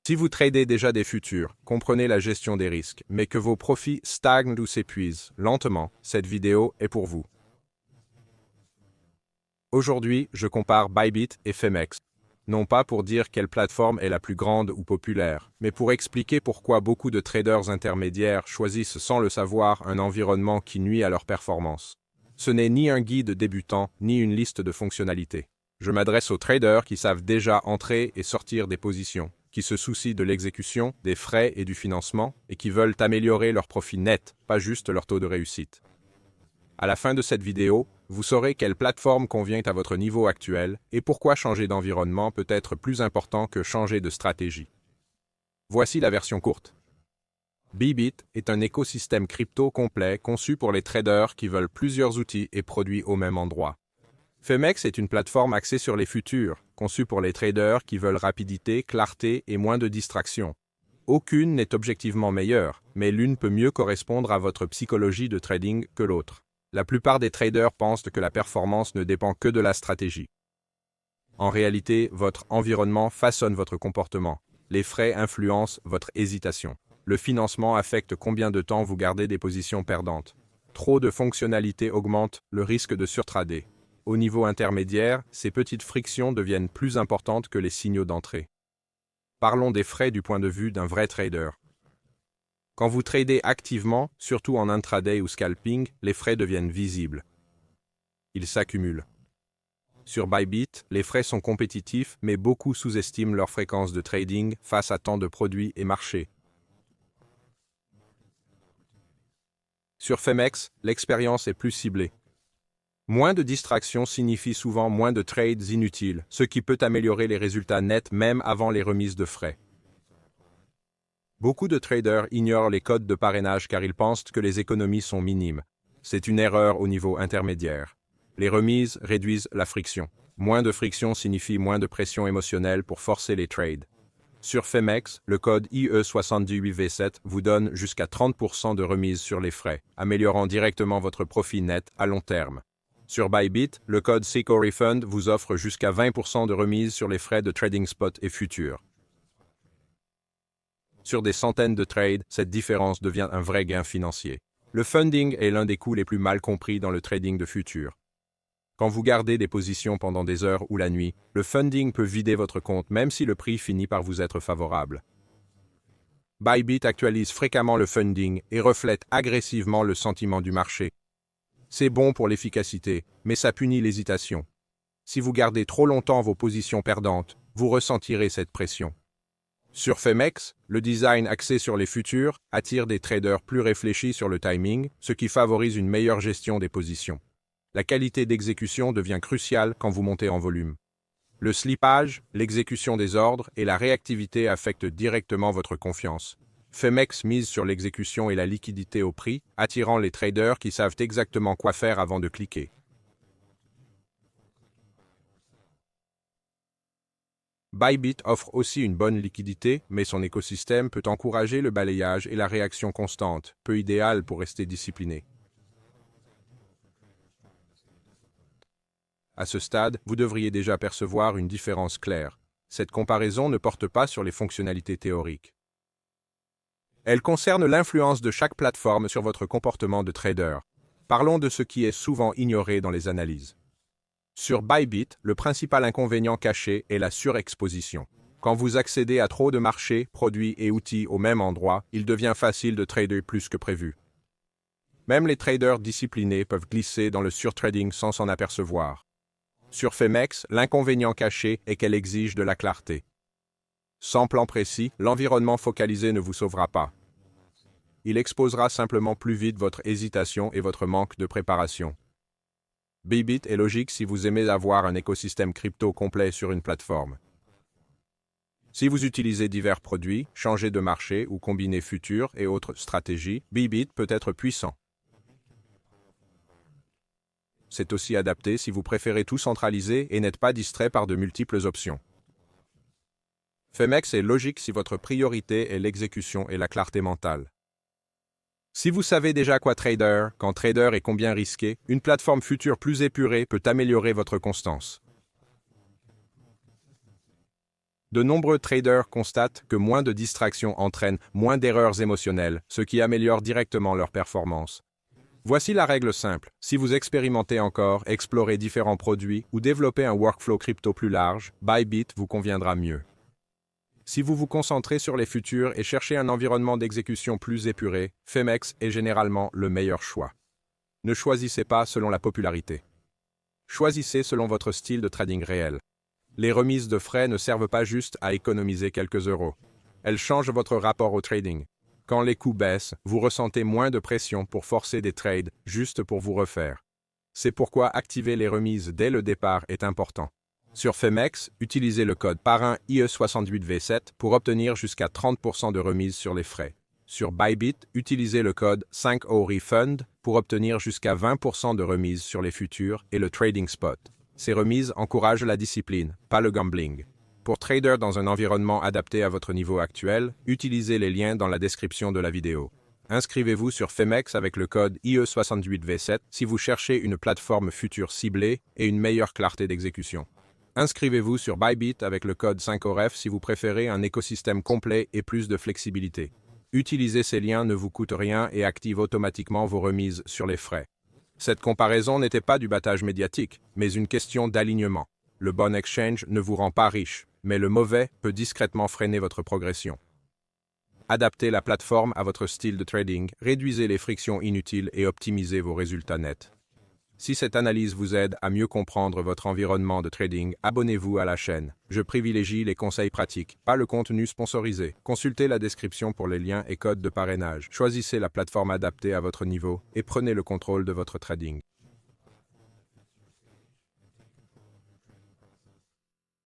Si vous tradez déjà des futurs, comprenez la gestion des risques, mais que vos profits stagnent ou s'épuisent lentement, cette vidéo est pour vous. Aujourd'hui, je compare Bybit et Femex. Non pas pour dire quelle plateforme est la plus grande ou populaire, mais pour expliquer pourquoi beaucoup de traders intermédiaires choisissent sans le savoir un environnement qui nuit à leur performance. Ce n'est ni un guide débutant, ni une liste de fonctionnalités. Je m'adresse aux traders qui savent déjà entrer et sortir des positions, qui se soucient de l'exécution, des frais et du financement, et qui veulent améliorer leur profit net, pas juste leur taux de réussite. À la fin de cette vidéo, vous saurez quelle plateforme convient à votre niveau actuel et pourquoi changer d'environnement peut être plus important que changer de stratégie. Voici la version courte. Bybit est un écosystème crypto complet conçu pour les traders qui veulent plusieurs outils et produits au même endroit. Femex est une plateforme axée sur les futurs, conçue pour les traders qui veulent rapidité, clarté et moins de distractions. Aucune n'est objectivement meilleure, mais l'une peut mieux correspondre à votre psychologie de trading que l'autre. La plupart des traders pensent que la performance ne dépend que de la stratégie. En réalité, votre environnement façonne votre comportement. Les frais influencent votre hésitation. Le financement affecte combien de temps vous gardez des positions perdantes. Trop de fonctionnalités augmentent le risque de surtrader. Au niveau intermédiaire, ces petites frictions deviennent plus importantes que les signaux d'entrée. Parlons des frais du point de vue d'un vrai trader. Quand vous tradez activement, surtout en intraday ou scalping, les frais deviennent visibles. Ils s'accumulent. Sur Bybit, les frais sont compétitifs, mais beaucoup sous-estiment leur fréquence de trading face à tant de produits et marchés. Sur Femex, l'expérience est plus ciblée. Moins de distractions signifie souvent moins de trades inutiles, ce qui peut améliorer les résultats nets même avant les remises de frais. Beaucoup de traders ignorent les codes de parrainage car ils pensent que les économies sont minimes. C'est une erreur au niveau intermédiaire. Les remises réduisent la friction. Moins de friction signifie moins de pression émotionnelle pour forcer les trades. Sur Femex, le code IE78V7 vous donne jusqu'à 30% de remise sur les frais, améliorant directement votre profit net à long terme. Sur Bybit, le code Seco Refund vous offre jusqu'à 20% de remise sur les frais de trading spot et futurs. Sur des centaines de trades, cette différence devient un vrai gain financier. Le funding est l'un des coûts les plus mal compris dans le trading de futurs. Quand vous gardez des positions pendant des heures ou la nuit, le funding peut vider votre compte même si le prix finit par vous être favorable. Bybit actualise fréquemment le funding et reflète agressivement le sentiment du marché. C'est bon pour l'efficacité, mais ça punit l'hésitation. Si vous gardez trop longtemps vos positions perdantes, vous ressentirez cette pression. Sur Femex, le design axé sur les futurs attire des traders plus réfléchis sur le timing, ce qui favorise une meilleure gestion des positions. La qualité d'exécution devient cruciale quand vous montez en volume. Le slippage, l'exécution des ordres et la réactivité affectent directement votre confiance. Femex mise sur l'exécution et la liquidité au prix, attirant les traders qui savent exactement quoi faire avant de cliquer. Bybit offre aussi une bonne liquidité, mais son écosystème peut encourager le balayage et la réaction constante, peu idéal pour rester discipliné. À ce stade, vous devriez déjà percevoir une différence claire. Cette comparaison ne porte pas sur les fonctionnalités théoriques. Elle concerne l'influence de chaque plateforme sur votre comportement de trader. Parlons de ce qui est souvent ignoré dans les analyses. Sur Bybit, le principal inconvénient caché est la surexposition. Quand vous accédez à trop de marchés, produits et outils au même endroit, il devient facile de trader plus que prévu. Même les traders disciplinés peuvent glisser dans le surtrading sans s'en apercevoir. Sur Femex, l'inconvénient caché est qu'elle exige de la clarté. Sans plan précis, l'environnement focalisé ne vous sauvera pas. Il exposera simplement plus vite votre hésitation et votre manque de préparation. Bybit est logique si vous aimez avoir un écosystème crypto complet sur une plateforme. Si vous utilisez divers produits, changez de marché ou combinez futurs et autres stratégies, Bybit peut être puissant. C'est aussi adapté si vous préférez tout centraliser et n'êtes pas distrait par de multiples options. Femex est logique si votre priorité est l'exécution et la clarté mentale. Si vous savez déjà quoi trader, quand trader et combien risquer, une plateforme future plus épurée peut améliorer votre constance. De nombreux traders constatent que moins de distractions entraînent moins d'erreurs émotionnelles, ce qui améliore directement leur performance. Voici la règle simple. Si vous expérimentez encore, explorez différents produits ou développez un workflow crypto plus large, Bybit vous conviendra mieux. Si vous vous concentrez sur les futurs et cherchez un environnement d'exécution plus épuré, Femex est généralement le meilleur choix. Ne choisissez pas selon la popularité. Choisissez selon votre style de trading réel. Les remises de frais ne servent pas juste à économiser quelques euros. Elles changent votre rapport au trading. Quand les coûts baissent, vous ressentez moins de pression pour forcer des trades juste pour vous refaire. C'est pourquoi activer les remises dès le départ est important. Sur Femex, utilisez le code parrain IE68V7 pour obtenir jusqu'à 30% de remise sur les frais. Sur Bybit, utilisez le code 5OREFUND pour obtenir jusqu'à 20% de remise sur les futurs et le trading spot. Ces remises encouragent la discipline, pas le gambling. Pour trader dans un environnement adapté à votre niveau actuel, utilisez les liens dans la description de la vidéo. Inscrivez-vous sur Femex avec le code IE68V7 si vous cherchez une plateforme future ciblée et une meilleure clarté d'exécution. Inscrivez-vous sur Bybit avec le code 5OREF si vous préférez un écosystème complet et plus de flexibilité. Utiliser ces liens ne vous coûte rien et active automatiquement vos remises sur les frais. Cette comparaison n'était pas du battage médiatique, mais une question d'alignement. Le bon exchange ne vous rend pas riche, mais le mauvais peut discrètement freiner votre progression. Adaptez la plateforme à votre style de trading, réduisez les frictions inutiles et optimisez vos résultats nets. Si cette analyse vous aide à mieux comprendre votre environnement de trading, abonnez-vous à la chaîne. Je privilégie les conseils pratiques, pas le contenu sponsorisé. Consultez la description pour les liens et codes de parrainage. Choisissez la plateforme adaptée à votre niveau et prenez le contrôle de votre trading.